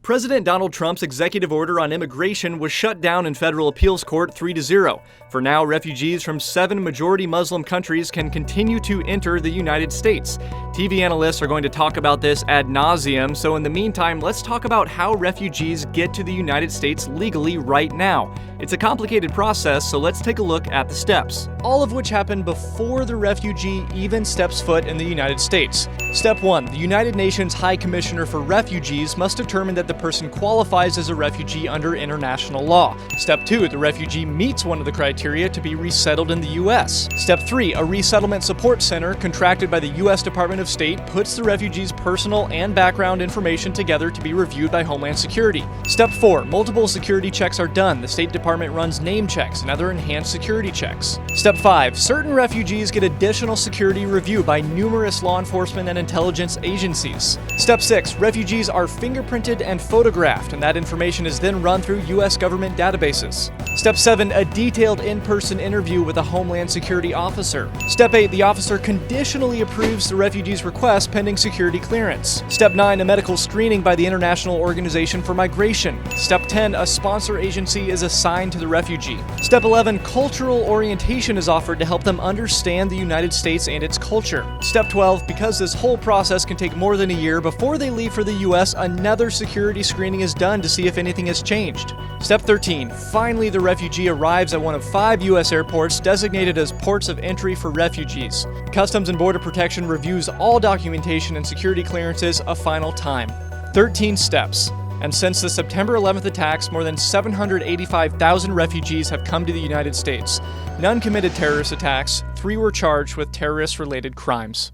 President Donald Trump's executive order on immigration was shut down in federal appeals court 3-0. For now, refugees from 7 majority Muslim countries can continue to enter the United States. TV analysts are going to talk about this ad nauseum, so in the meantime, let's talk about how refugees get to the United States legally right now. It's a complicated process, so let's take a look at the steps, all of which happen before the refugee even steps foot in the United States. Step 1. The United Nations High Commissioner for Refugees must determine that the person qualifies as a refugee under international law. Step 2. The refugee meets one of the criteria to be resettled in the U.S. Step 3. A resettlement support center contracted by the U.S. Department of State puts the refugee's personal and background information together to be reviewed by Homeland Security. Step 4. Multiple security checks are done. The State Department runs name checks and other enhanced security checks. Step 5. Certain refugees get additional security review by numerous law enforcement and intelligence agencies. Step 6. Refugees are fingerprinted and photographed, and that information is then run through U.S. government databases. Step 7. A detailed in-person interview with a Homeland Security officer. Step 8. The officer conditionally approves the refugee's request pending security clearance. Step 9. A medical screening by the International Organization for Migration. Step 10. A sponsor agency is assigned to the refugee. Step 11. Cultural orientation is offered to help them understand the United States and its culture. Step 12. Because this whole process can take more than a year, before they leave for the U.S., another security screening is done to see if anything has changed. Step 13. Finally, the refugee arrives at one of 5 U.S. airports designated as ports of entry for refugees. Customs and Border Protection reviews all documentation and security clearances a final time. 13 steps. And since the September 11th attacks, more than 785,000 refugees have come to the United States. None committed terrorist attacks. 3 were charged with terrorist-related crimes.